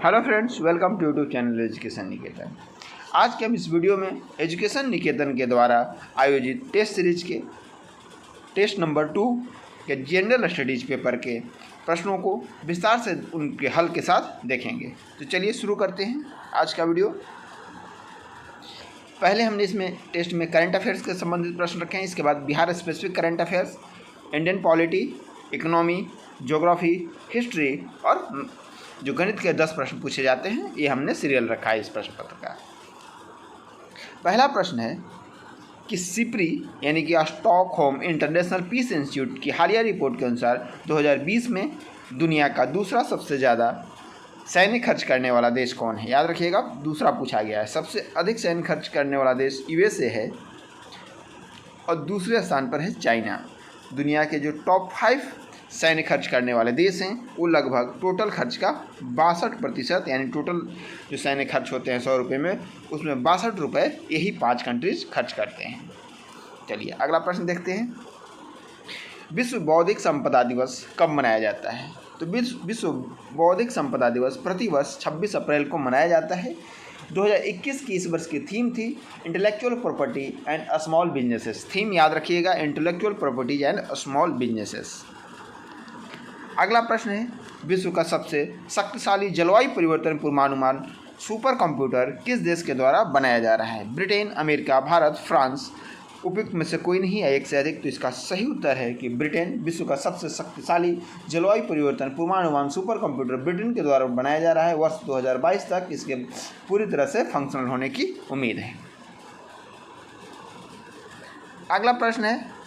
Hello friends, welcome to YouTube channel education Niketan. आज के हम इस वीडियो में एजुकेशन निकेतन के द्वारा आयोजित टेस्ट सीरीज के टेस्ट नंबर 2 के जनरल स्टडीज पेपर के प्रश्नों को विस्तार से उनके हल के साथ देखेंगे। तो चलिए शुरू करते हैं आज का वीडियो। पहले हमने इसमें टेस्ट में करंट अफेयर्स के संबंधित प्रश्न रखे हैं। इसके बाद Bihar specific current affairs, Indian polity, economy, geography, history और जो गणित के 10 प्रश्न पूछे जाते हैं, ये हमने सीरियल रखा है इस प्रश्न पत्र का। पहला प्रश्न है कि सिप्री यानी कि स्टॉकहोम इंटरनेशनल पीस इंस्टीट्यूट की हालिया रिपोर्ट के अनुसार 2020 में दुनिया का दूसरा सबसे ज़्यादा सैन्य खर्च करने वाला देश कौन है। याद रखिएगा, दूसरा पूछा गया है। सबसे अधिक सैन्य खर्च करने वाला देश यूएसए है और दूसरे स्थान पर है चाइना। दुनिया के जो टॉप 5 सैन्य खर्च करने वाले देश हैं वो लगभग टोटल खर्च का 62% यानी टोटल जो सैन्य खर्च होते हैं 100 रुपये में, उसमें 62 रुपये यही 5 कंट्रीज खर्च करते हैं। चलिए अगला प्रश्न देखते हैं। विश्व बौद्धिक संपदा दिवस कब मनाया जाता है। तो विश्व बौद्धिक संपदा दिवस प्रतिवर्ष 26 अप्रैल को मनाया जाता है। 2021 की इस वर्ष की थीम थी intellectual property and small businesses. Theme याद रखिएगा, intellectual properties and small businesses. अगला प्रश्न है, विश्व का सबसे शक्तिशाली जलवायु परिवर्तन पूर्वानुमान सुपर कंप्यूटर किस देश के द्वारा बनाया जा रहा है। Britain, America, Bharat, France. उपयुक्त में से कोई नहीं है, एक से अधिक। तो इसका सही उत्तर है कि ब्रिटेन। विश्व का सबसे शक्तिशाली जलवायु परिवर्तन पूर्वानुमान सुपर कंप्यूटर ब्रिटेन के द्वारा बनाया जा रहा है। वर्ष 2022 तक इसके पूरी तरह से फंक्शनल होने की उम्मीद है। अगला प्रश्न है,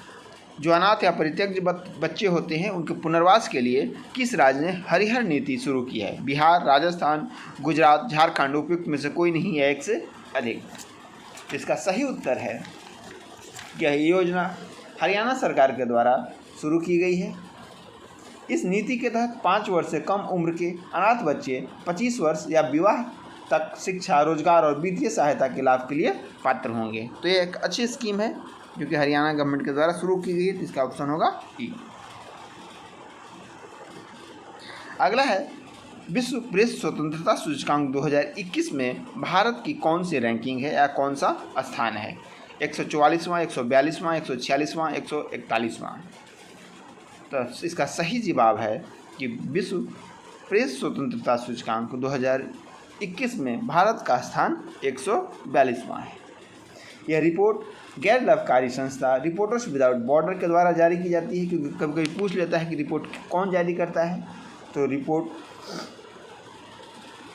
जो अनाथ या परित्यक्त बच्चे होते हैं उनके पुनर्वास के लिए किस राज्य ने हरिहर नीति शुरू की है। बिहार, राजस्थान, गुजरात, झारखंड। उपयुक्त में से कोई नहीं है, एक से अधिक। इसका सही उत्तर है कि यह योजना हरियाणा सरकार के द्वारा शुरू की गई है। इस नीति के तहत 5 वर्ष से कम उम्र के अनाथ बच्चे 25 वर्ष या विवाह तक शिक्षा, रोजगार और वित्तीय सहायता के लाभ के लिए पात्र होंगे। तो ये एक अच्छी स्कीम है जो कि हरियाणा गवर्नमेंट के द्वारा शुरू की गई है। तो इसका ऑप्शन होगा ई। अगला है, विश्व प्रेस स्वतंत्रता सूचकांक 2021 में भारत की कौन सी रैंकिंग है या कौन सा स्थान है। 144वां, 142वां, 146वां, 141वां। तो इसका सही जवाब है कि विश्व प्रेस स्वतंत्रता सूचकांक 2021 में भारत का स्थान 142वां है। यह रिपोर्ट गैर लाभकारी संस्था रिपोर्टर्स विदाउट बॉर्डर के द्वारा जारी की जाती है, क्योंकि कभी कभी पूछ लेता है कि रिपोर्ट कौन जारी करता है। तो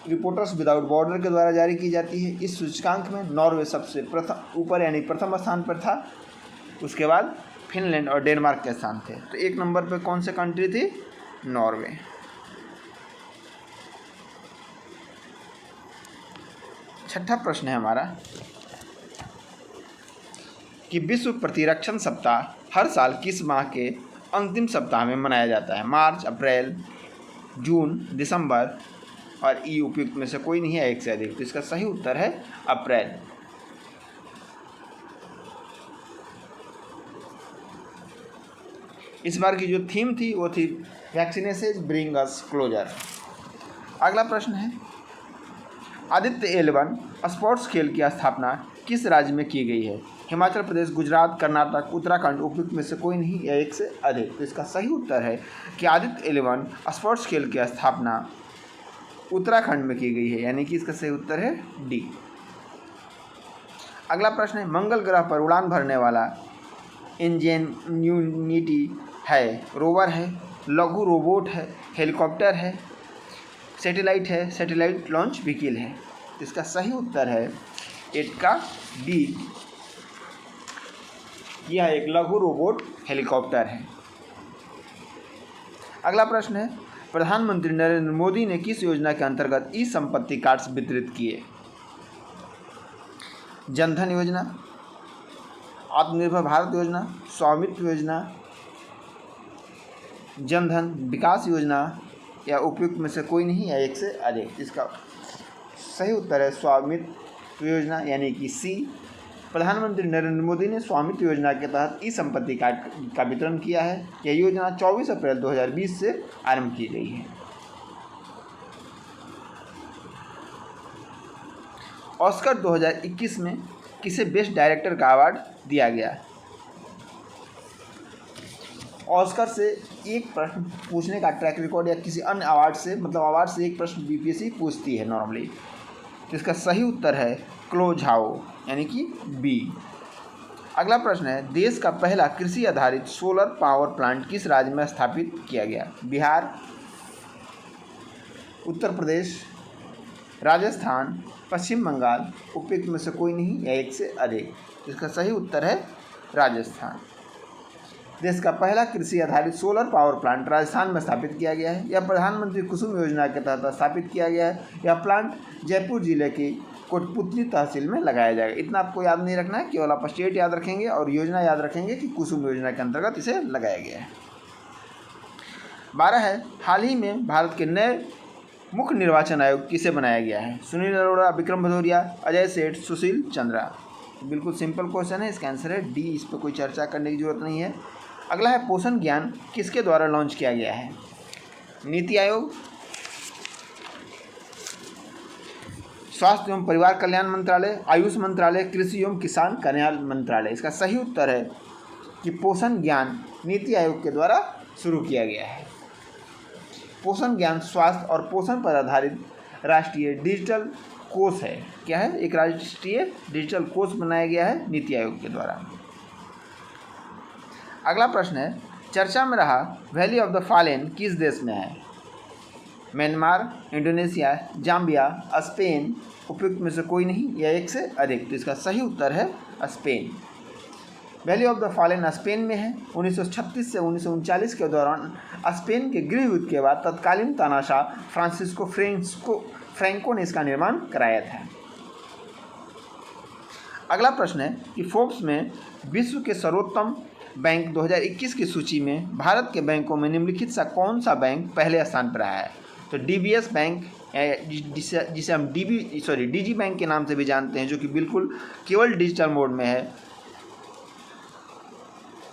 रिपोर्टर्स विदाउट बॉर्डर के द्वारा जारी की जाती है। इस सूचकांक में नॉर्वे सबसे ऊपर यानी प्रथम स्थान पर था। उसके बाद फिनलैंड और डेनमार्क के स्थान थे। तो 1 नंबर पर कौन से कंट्री थी? नॉर्वे। छठा प्रश्न है हमारा कि विश्व प्रतिरक्षण सप्ताह हर साल किस माह के अंतिम सप्ताह में मनाया जाता है। मार्च, अप्रैल, जून, दिसंबर और ई। उपयुक्त में से कोई नहीं है, एक से अधिक। तो इसका सही उत्तर है अप्रैल। इस बार की जो थीम थी वो थी वैक्सीनेशन ब्रिंग अस क्लोजर। अगला प्रश्न है, आदित्य एलेवन स्पोर्ट्स खेल की स्थापना किस राज्य में की गई है। हिमाचल प्रदेश, गुजरात, कर्नाटक, उत्तराखंड। उपयुक्त में से कोई नहीं या एक से अधिक। तो इसका सही उत्तर है कि आदित्य एलेवन स्पोर्ट्स खेल की स्थापना उत्तराखंड में की गई है, यानी कि इसका सही उत्तर है डी। अगला प्रश्न है, मंगल ग्रह पर उड़ान भरने वाला इंजेन्यूनिटी है, रोवर है, लघु रोबोट है, हेलीकॉप्टर है, सैटेलाइट है, सैटेलाइट लॉन्च व्हीकल है। इसका सही उत्तर है 8 का डी। यह एक लघु रोबोट हेलीकॉप्टर है। अगला प्रश्न है, प्रधानमंत्री नरेंद्र मोदी ने किस योजना के अंतर्गत ई संपत्ति कार्ड्स वितरित किए। जनधन योजना, आत्मनिर्भर भारत योजना, स्वामित्व योजना, जनधन विकास योजना या उपयुक्त में से कोई नहीं है, एक से अधिक। इसका सही उत्तर है स्वामित्व योजना, यानी कि सी। प्रधानमंत्री नरेंद्र मोदी ने स्वामित्व योजना के तहत ई संपत्ति कार्ड का वितरण किया है। यह योजना 24 अप्रैल 2020 से आरंभ की गई है। ऑस्कर 2021 में किसे बेस्ट डायरेक्टर का अवार्ड दिया गया? ऑस्कर से एक प्रश्न पूछने का ट्रैक रिकॉर्ड या किसी अन्य अवार्ड से, मतलब अवार्ड से एक प्रश्न बीपीएससी पूछती है नॉर्मली। तो इसका सही उत्तर है क्लो झाओ, यानी कि बी। अगला प्रश्न है, देश का पहला कृषि आधारित सोलर पावर प्लांट किस राज्य में स्थापित किया गया? बिहार, उत्तर प्रदेश, राजस्थान, पश्चिम बंगाल, उपयुक्त में से कोई नहीं या एक से अधिक। इसका सही उत्तर है राजस्थान। देश का पहला कृषि आधारित सोलर पावर प्लांट राजस्थान में स्थापित किया गया है। यह प्रधानमंत्री कुसुम योजना के तहत स्थापित किया गया है। यह प्लांट जयपुर जिले की कोटपुतली तहसील में लगाया जाएगा। इतना आपको याद नहीं रखना है, केवल आप स्टेट याद रखेंगे और योजना याद रखेंगे कि कुसुम योजना के अंतर्गत इसे लगाया गया है। 12 है, हाल ही में भारत के नए मुख्य निर्वाचन आयोग किसे बनाया गया है? सुनील अरोड़ा, विक्रम भदौरिया, अजय सेठ, सुशील चंद्रा। बिल्कुल सिंपल क्वेश्चन है, इसका आंसर है डी। इस पर कोई चर्चा करने की जरूरत नहीं है। अगला है, पोषण ज्ञान किसके द्वारा लॉन्च किया गया है? नीति आयोग, स्वास्थ्य एवं परिवार कल्याण मंत्रालय, आयुष मंत्रालय, कृषि एवं किसान कल्याण मंत्रालय। इसका सही उत्तर है कि पोषण ज्ञान नीति आयोग के द्वारा शुरू किया गया है। पोषण ज्ञान स्वास्थ्य और पोषण पर आधारित राष्ट्रीय डिजिटल कोष है। क्या है? एक राष्ट्रीय डिजिटल कोष बनाया गया है नीति आयोग के द्वारा। अगला प्रश्न है, चर्चा में रहा वैली ऑफ द फॉलेन किस देश में है? म्यांमार, इंडोनेशिया, जाम्बिया, स्पेन, उपयुक्त में से कोई नहीं या एक से अधिक। तो इसका सही उत्तर है Spain. Valley of the fallen Spain में है। 1936 से 1939 के दौरान स्पेन के गृह युद्ध के बाद तत्कालीन तानाशाह फ्रांसिस्को फ्रैंको ने इसका निर्माण कराया था। अगला प्रश्न है कि फोर्ब्स में विश्व के सर्वोत्तम बैंक 2021 की सूची में भारत के बैंकों में निम्नलिखित सा कौन सा बैंक पहले स्थान पर आया है? तो डीबीएस बैंक, जिसे हम डीजी बैंक के नाम से भी जानते हैं, जो कि बिल्कुल केवल डिजिटल मोड में है,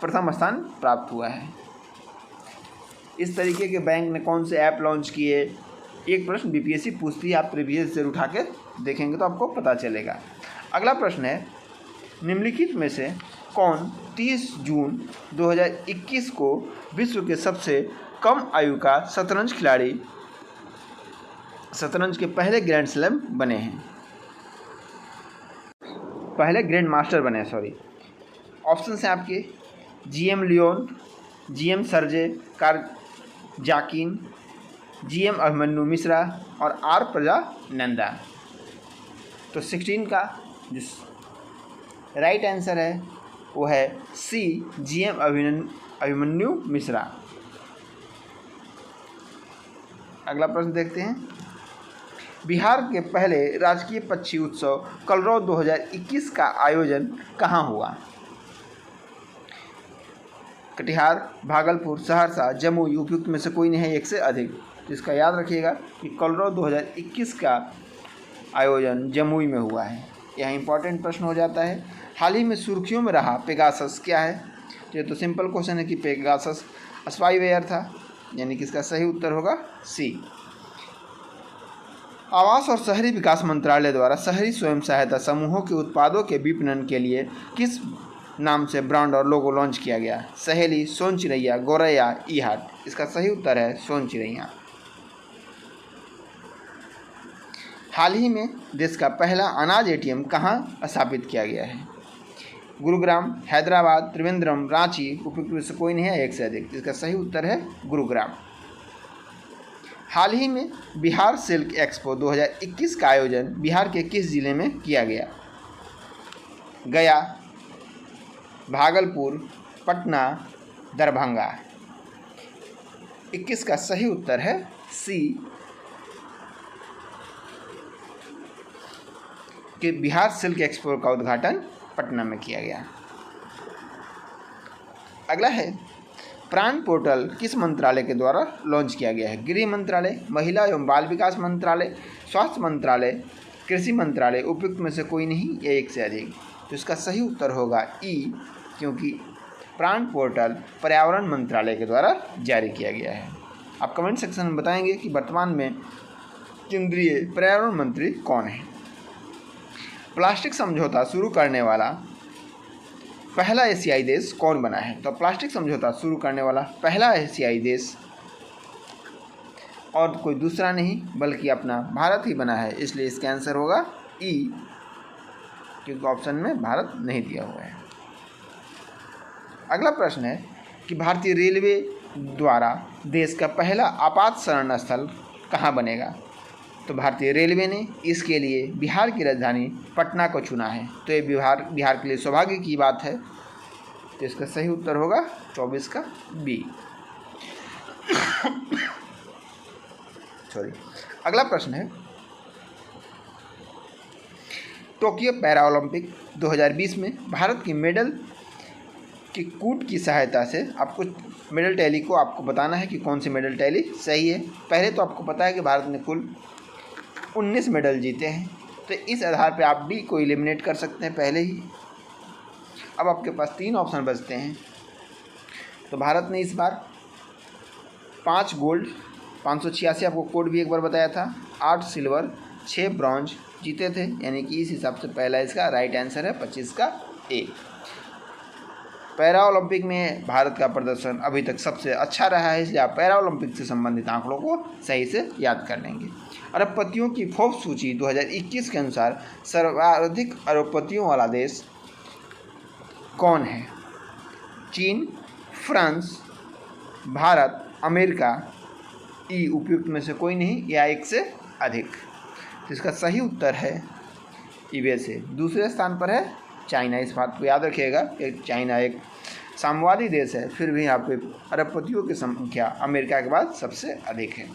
प्रथम स्थान प्राप्त हुआ है। इस तरीके के बैंक ने कौन से ऐप लॉन्च किए, एक प्रश्न बीपीएससी पूछती है। आप प्रीवियस से उठा के देखेंगे तो आपको पता चलेगा। अगला प्रश्न है, निम्नलिखित में से कौन 30 जून 2021 को विश्व के सबसे कम आयु का शतरंज खिलाड़ी, शतरंज के पहले ग्रैंड स्लैम बने हैं, पहले ग्रैंड मास्टर बने हैं, सॉरी। ऑप्शन हैं आपके GM Leon, GM Sergey Karjakin, GM Abhimanyu Mishra और आर प्रजानंदा। तो 16 का जो राइट आंसर है वो है सी, जीएम अभिमन्यु मिश्रा। अगला प्रश्न देखते हैं, बिहार के पहले राजकीय पक्षी उत्सव कलरव 2021 का आयोजन कहाँ हुआ? कटिहार, भागलपुर, सहरसा, जमुई, उपयुक्त में से कोई नहीं है एक से अधिक। तो इसका याद रखिएगा कि कलरव 2021 का आयोजन जमुई में हुआ है। यह इंपॉर्टेंट प्रश्न हो जाता है। हाल ही में सुर्खियों में रहा पेगासस क्या है? ये तो सिंपल क्वेश्चन है कि पेगासस स्पाईवेयर था, यानी कि इसका सही उत्तर होगा सी। आवास और शहरी विकास मंत्रालय द्वारा शहरी स्वयं सहायता समूहों के उत्पादों के विपणन के लिए किस नाम से ब्रांड और लोगो लॉन्च किया गया? सहेली, सोन चिरैया, गोरैया, ई हाट। इसका सही उत्तर है सोन चिरैया। हाल ही में देश का पहला अनाज एटीएम कहाँ स्थापित किया गया है? गुरुग्राम, हैदराबाद, त्रिवेंद्रम, रांची, उपयुक्त में से कोई नहीं है एक से अधिक। इसका सही उत्तर है गुरुग्राम। हाल ही में बिहार सिल्क एक्सपो 2021 का आयोजन बिहार के किस जिले में किया गया? गया, भागलपुर, पटना, दरभंगा। 21 का सही उत्तर है सी, कि बिहार सिल्क एक्सपो का उद्घाटन पटना में किया गया। अगला है, प्राण पोर्टल किस मंत्रालय के द्वारा लॉन्च किया गया है? गृह मंत्रालय, महिला एवं बाल विकास मंत्रालय, स्वास्थ्य मंत्रालय, कृषि मंत्रालय, उपयुक्त में से कोई नहीं या एक से अधिक। तो इसका सही उत्तर होगा ई, क्योंकि प्राण पोर्टल पर्यावरण मंत्रालय के द्वारा जारी किया गया है। आप कमेंट सेक्शन में बताएंगे कि वर्तमान में केंद्रीय पर्यावरण मंत्री कौन है। प्लास्टिक समझौता शुरू करने वाला पहला एशियाई देश कौन बना है? तो प्लास्टिक समझौता शुरू करने वाला पहला एशियाई देश और कोई दूसरा नहीं बल्कि अपना भारत ही बना है, इसलिए इसका आंसर होगा ई, क्योंकि ऑप्शन में भारत नहीं दिया हुआ है। अगला प्रश्न है कि भारतीय रेलवे द्वारा देश का पहला आपात शरण स्थल कहाँ बनेगा? तो भारतीय रेलवे ने इसके लिए बिहार की राजधानी पटना को चुना है। तो ये बिहार के लिए सौभाग्य की बात है। तो इसका सही उत्तर होगा 24 का बी। सॉरी। अगला प्रश्न है टोक्यो पैरा ओलंपिक 2020 में भारत की मेडल की कूट की सहायता से आपको मेडल टैली को आपको बताना है कि कौन सी मेडल टैली सही है। पहले तो आपको पता है कि भारत ने कुल 19 मेडल जीते हैं, तो इस आधार पे आप डी को एलिमिनेट कर सकते हैं पहले ही। अब आपके पास 3 ऑप्शन बचते हैं। तो भारत ने इस बार 5 गोल्ड, 586 आपको कोड भी एक बार बताया था, 8 सिल्वर, 6 ब्रॉन्ज जीते थे, यानी कि इस हिसाब से पहला इसका राइट आंसर है 25 का ए। पैरा ओलंपिक में भारत का प्रदर्शन अभी तक सबसे अच्छा रहा है, इसलिए आप पैरा ओलंपिक से संबंधित आंकड़ों को सही से याद कर लेंगे। अरबपतियों की फोर्ब्स सूची 2021 के अनुसार सर्वाधिक अरबपतियों वाला देश कौन है? चीन, फ्रांस, भारत, अमेरिका, ई उपयुक्त में से कोई नहीं या एक से अधिक। तो इसका सही उत्तर है यूएसए। दूसरे स्थान पर है चाइना। इस बात को याद रखिएगा कि चाइना एक साम्यवादी देश है, फिर भी यहाँ पे अरबपतियों की संख्या अमेरिका के बाद सबसे अधिक है।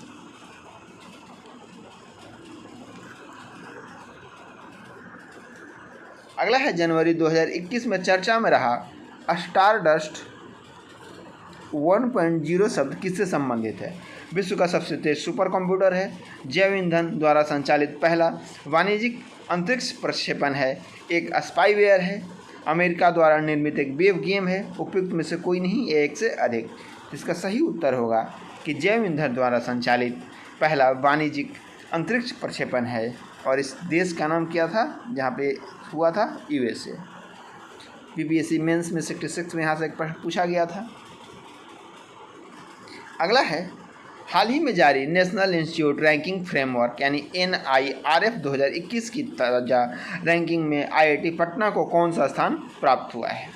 अगला है जनवरी 2021 में चर्चा में रहा स्टारडस्ट 1.0 शब्द किससे संबंधित है? विश्व का सबसे तेज सुपर कंप्यूटर है, जैव ईंधन द्वारा संचालित पहला वाणिज्यिक अंतरिक्ष प्रक्षेपण है, एक स्पाईवेयर है, अमेरिका द्वारा निर्मित एक वेब गेम है, उपयुक्त में से कोई नहीं या एक से अधिक। इसका सही उत्तर होगा कि जैव ईंधन द्वारा संचालित पहला वाणिज्यिक अंतरिक्ष प्रक्षेपण है, और इस देश का नाम क्या था जहाँ पे हुआ था? यूएसए। बीपीएससी मेंस में 66 में यहाँ से एक प्रश्न पूछा गया था। अगला है हाल ही में जारी नेशनल इंस्टीट्यूट रैंकिंग फ्रेमवर्क यानी NIRF 2021 की ताज़ा रैंकिंग में IIT पटना को कौन सा स्थान प्राप्त हुआ है?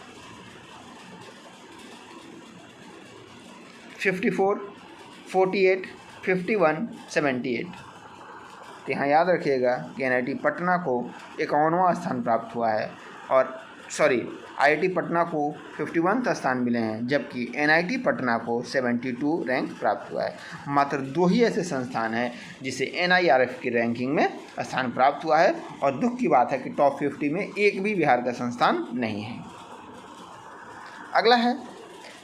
54, 48, 51, 78। तो यहाँ याद रखिएगा कि NIT पटना को 51वां स्थान प्राप्त हुआ है, और IIT पटना को 51वां स्थान मिले हैं, जबकि NIT पटना को 72 रैंक प्राप्त हुआ है। मात्र 2 ही ऐसे संस्थान हैं जिसे NIRF की रैंकिंग में स्थान प्राप्त हुआ है, और दुख की बात है कि टॉप 50 में एक भी बिहार का संस्थान नहीं है। अगला है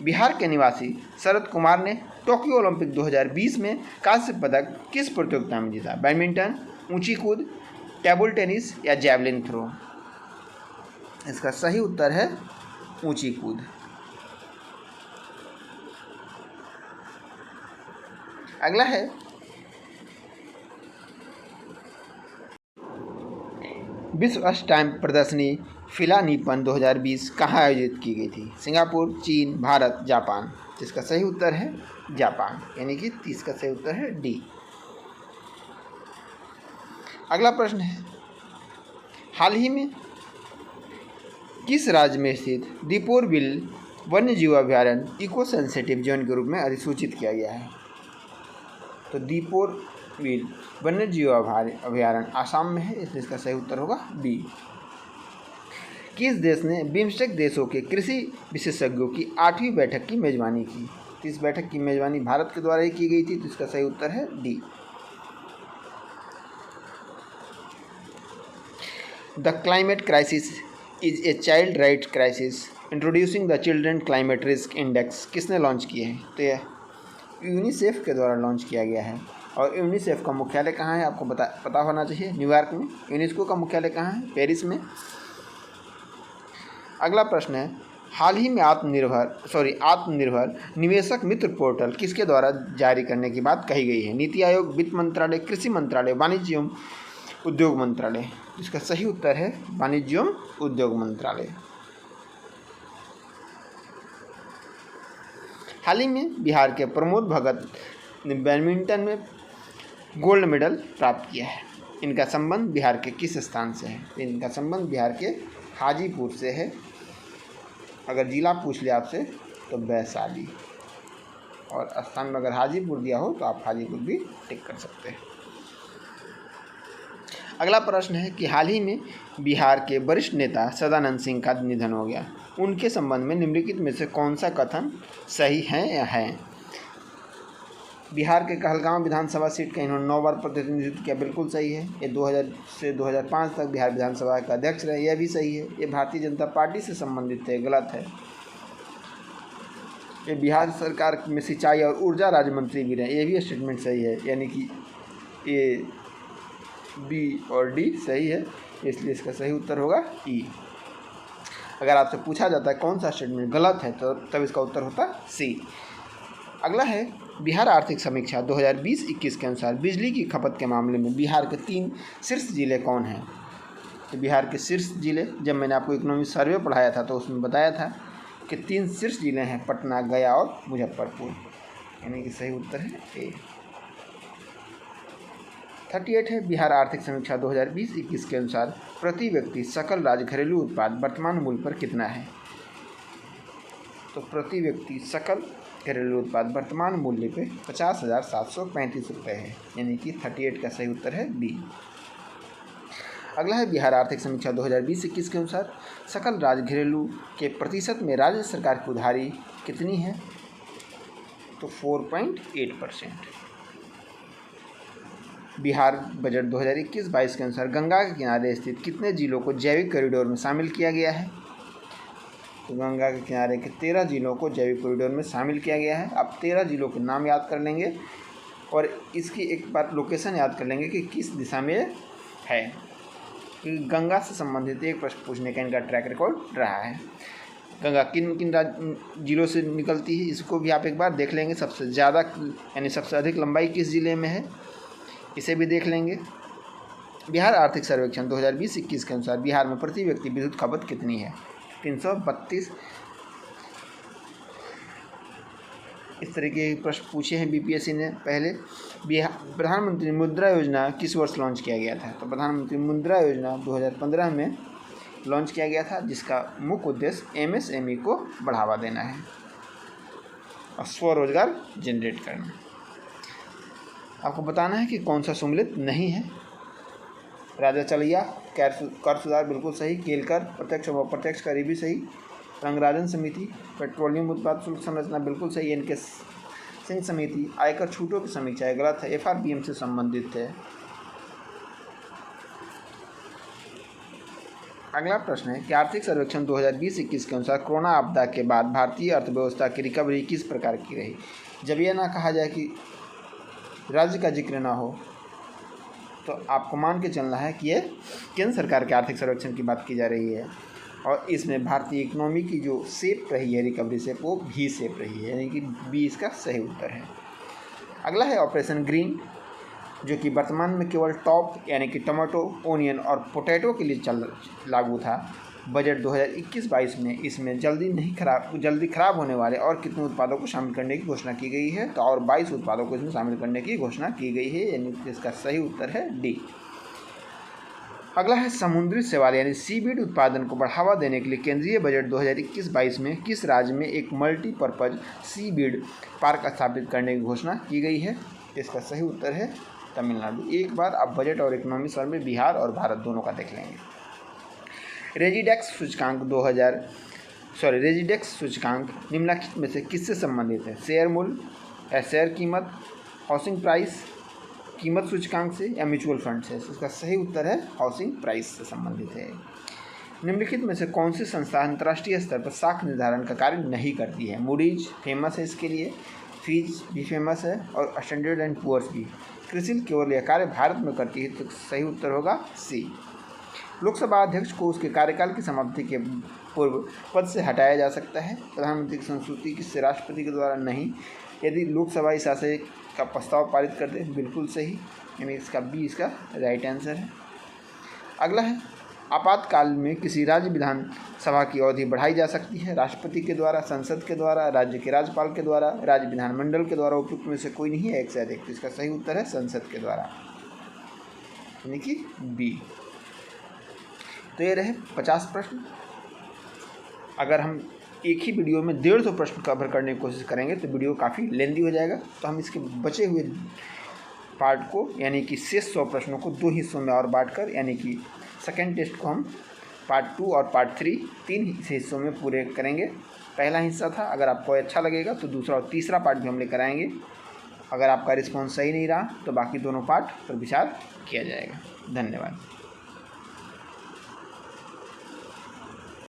बिहार के निवासी शरद कुमार ने टोक्यो ओलंपिक 2020 में कांस्य पदक किस प्रतियोगिता में जीता? बैडमिंटन, ऊंची कूद, टेबल टेनिस या जैवलिन थ्रो? इसका सही उत्तर है ऊंची कूद। अगला है विश्व स्टैम्प प्रदर्शनी फिलानिपन 2020 कहाँ आयोजित की गई थी? सिंगापुर, चीन, भारत, जापान। इसका सही उत्तर है जापान, यानी कि 30 का सही उत्तर है डी। अगला प्रश्न है हाल ही में किस राज्य में स्थित दीपोर बिल वन्य जीव अभयारण्य इको सेंसिटिव जोन के रूप में अधिसूचित किया गया है? तो दीपोर बिल वन्य जीव अभयारण्य आसाम में है, इसलिए इसका सही उत्तर होगा बी। किस देश ने बिम्स्टेक देशों के कृषि विशेषज्ञों की 8वीं बैठक की मेजबानी की? इस बैठक की मेजबानी भारत के द्वारा ही की गई थी, तो इसका सही उत्तर है D. The climate crisis is a child right crisis introducing the children climate risk index किसने लॉन्च किए हैं? तो यह यूनिसेफ के द्वारा लॉन्च किया गया है, और यूनिसेफ का मुख्यालय कहाँ है आपको पता होना चाहिए, न्यूयॉर्क में। यूनेस्को का मुख्यालय कहाँ है? पेरिस में। अगला प्रश्न है हाल ही में आत्मनिर्भर निवेशक मित्र पोर्टल किसके द्वारा जारी करने की बात कही गई है? नीति आयोग, वित्त मंत्रालय, कृषि मंत्रालय, वाणिज्य एवं उद्योग मंत्रालय, जिसका सही उत्तर है वाणिज्य एवं उद्योग मंत्रालय। हाल ही में बिहार के प्रमोद भगत ने बैडमिंटन में गोल्ड मेडल प्राप्त किया है। इनका संबंध बिहार के किस स्थान से है? इनका संबंध बिहार के हाजीपुर से है। अगर जिला पूछ लिया आपसे तो वैशाली, और स्थान में अगर हाजीपुर दिया हो तो आप हाजीपुर भी टिक कर सकते हैं। अगला प्रश्न है कि हाल ही में बिहार के वरिष्ठ नेता सदानंद सिंह का निधन हो गया। उनके संबंध में निम्नलिखित में से कौन सा कथन सही है या है? बिहार के कहलगांव विधानसभा सीट का इन्होंने 9 बार प्रतिनिधित्व किया, बिल्कुल सही है। ये 2000 से 2005 तक बिहार विधानसभा का अध्यक्ष रहे, यह भी सही है। ये भारतीय जनता पार्टी से संबंधित है, गलत है। ये बिहार सरकार में सिंचाई और ऊर्जा राज्य मंत्री भी रहे, ये भी स्टेटमेंट सही है। यानी कि ए, बी और डी सही है, इसलिए इसका सही उत्तर होगा ई। अगर आपसे पूछा जाता है कौन सा स्टेटमेंट गलत है तो तब इसका उत्तर होता सी। अगला है बिहार आर्थिक समीक्षा 2020-21 के अनुसार बिजली की खपत के मामले में बिहार के 3 शीर्ष जिले कौन हैं? तो बिहार के शीर्ष जिले, जब मैंने आपको इकोनॉमिक सर्वे पढ़ाया था तो उसमें बताया था कि 3 शीर्ष जिले हैं, पटना, गया और मुजफ्फरपुर। यानी कि सही उत्तर है ए। 38 है बिहार आर्थिक समीक्षा 2020-21 के अनुसार प्रति व्यक्ति सकल राज्य घरेलू उत्पाद वर्तमान मूल्य पर कितना है? तो प्रति व्यक्ति सकल घरेलू उत्पाद वर्तमान मूल्य पे 50,735 रुपये है। यानी कि 38 का सही उत्तर है बी। अगला है बिहार आर्थिक समीक्षा 2020-21 के अनुसार सकल राज्य घरेलू के प्रतिशत में राज्य सरकार की उधारी कितनी है? तो 4.8%। बिहार बजट 2021-22 के अनुसार गंगा के किनारे स्थित कितने जिलों को जैविक कॉरिडोर में शामिल किया गया है? तो गंगा के किनारे के 13 जिलों को जैविक कॉरिडोर में शामिल किया गया है। आप 13 जिलों के नाम याद कर लेंगे और इसकी एक बार लोकेशन याद कर लेंगे कि किस दिशा में है। गंगा से संबंधित एक प्रश्न पूछने का इनका ट्रैक रिकॉर्ड रहा है। गंगा किन किन जिलों से निकलती है इसको भी आप एक बार देख लेंगे। सबसे ज़्यादा यानी सबसे अधिक लंबाई किस ज़िले में है, इसे भी देख लेंगे। बिहार आर्थिक सर्वेक्षण 2020-21 के अनुसार बिहार में प्रति व्यक्ति विद्युत खपत कितनी है? 332। इस तरीके के प्रश्न पूछे हैं बीपीएससी ने पहले। बिहार प्रधानमंत्री मुद्रा योजना किस वर्ष लॉन्च किया गया था? तो प्रधानमंत्री मुद्रा योजना 2015 में लॉन्च किया गया था, जिसका मुख्य उद्देश्य एमएसएमई को बढ़ावा देना है और स्वरोजगार जनरेट करना। आपको बताना है कि कौन सा सम्मिलित नहीं है। राजा चलिया, कर सुधार बिल्कुल सही, केल कर, प्रत्यक्ष व अप्रत्यक्ष कर भी सही, रंगराजन समिति, पेट्रोलियम उत्पाद शुल्क संरचना बिल्कुल सही, इनके सिंह समिति, आयकर छूटों की समीक्षा है, गलत है, एफआरबीएम से संबंधित है। अगला प्रश्न है कि आर्थिक सर्वेक्षण 2020-21 के अनुसार कोरोना आपदा के बाद भारतीय अर्थव्यवस्था की रिकवरी किस प्रकार की रही? जब यह ना कहा जाए कि राज्य का जिक्र ना हो तो आपको मान के चलना है कि ये केंद्र सरकार के आर्थिक सर्वेक्षण की बात की जा रही है और इसमें भारतीय इकोनॉमी की जो शेप रही है रिकवरी शेप, वो भी शेप रही है। यानी कि बी इसका सही उत्तर है। अगला है ऑपरेशन ग्रीन, जो कि वर्तमान में केवल टॉप यानी कि टमाटो, ओनियन और पोटैटो के लिए लागू था। बजट 2021-22 में इसमें जल्दी खराब होने वाले और कितने उत्पादों को शामिल करने की घोषणा की गई है? तो और 22 उत्पादों को इसमें शामिल करने की घोषणा की गई है। यानी इसका सही उत्तर है डी। अगला है समुद्री शैवाल यानी सीवीड उत्पादन को बढ़ावा देने के लिए केंद्रीय बजट 2021-22 में किस राज्य में एक मल्टीपर्पज सीवीड पार्क स्थापित करने की घोषणा की गई है? इसका सही उत्तर है तमिलनाडु। एक बार आप बजट और इकोनॉमी सर्वे बिहार और भारत दोनों का देख लेंगे। रेजिडेक्स सूचकांक निम्नलिखित में से किससे संबंधित है? शेयर मूल्य या शेयर कीमत, हाउसिंग प्राइस, कीमत सूचकांक से या म्यूचुअल फंड से? इसका सही उत्तर है हाउसिंग प्राइस से संबंधित है। निम्नलिखित में से कौन सी संस्था अंतर्राष्ट्रीय स्तर पर साख निर्धारण का कार्य नहीं करती है? मूडीज फेमस है इसके लिए, फीच भी फेमस है और स्टैंडर्ड एंड पुअर्स भी। क्रिसिल केवल यह कार्य भारत में करती है, तो सही उत्तर होगा सी। लोकसभा अध्यक्ष को उसके कार्यकाल की समाप्ति के पूर्व पद से हटाया जा सकता है। प्रधानमंत्री की संस्तुति किससे? राष्ट्रपति के द्वारा नहीं, यदि लोकसभा इस आशय का प्रस्ताव पारित कर दे। बिल्कुल सही, यानी इसका बी इसका राइट आंसर है। अगला है, आपातकाल में किसी राज्य विधानसभा की अवधि बढ़ाई जा सकती है राष्ट्रपति के द्वारा, संसद के द्वारा, राज्य के राज्यपाल के द्वारा, राज्य विधानमंडल के द्वारा, उपयुक्त में से कोई नहीं है, एक से अधिक। तो इसका सही उत्तर है संसद के द्वारा, यानी कि बी। तो ये रहे 50 प्रश्न। अगर हम एक ही वीडियो में 150 प्रश्न कवर करने की कोशिश करेंगे तो वीडियो काफ़ी लेंदी हो जाएगा। तो हम इसके बचे हुए पार्ट को, यानी कि शेष 100 प्रश्नों को 2 हिस्सों में और बांटकर, यानी कि सेकेंड टेस्ट को हम पार्ट 2 और पार्ट 3 3 हिस्सों में पूरे करेंगे। पहला हिस्सा था, अगर आपको अच्छा लगेगा तो दूसरा और तीसरा पार्ट भी हम लेकर आएंगे। अगर आपका रिस्पॉन्स सही नहीं रहा तो बाकी दोनों पार्ट पर विचार किया जाएगा। धन्यवाद।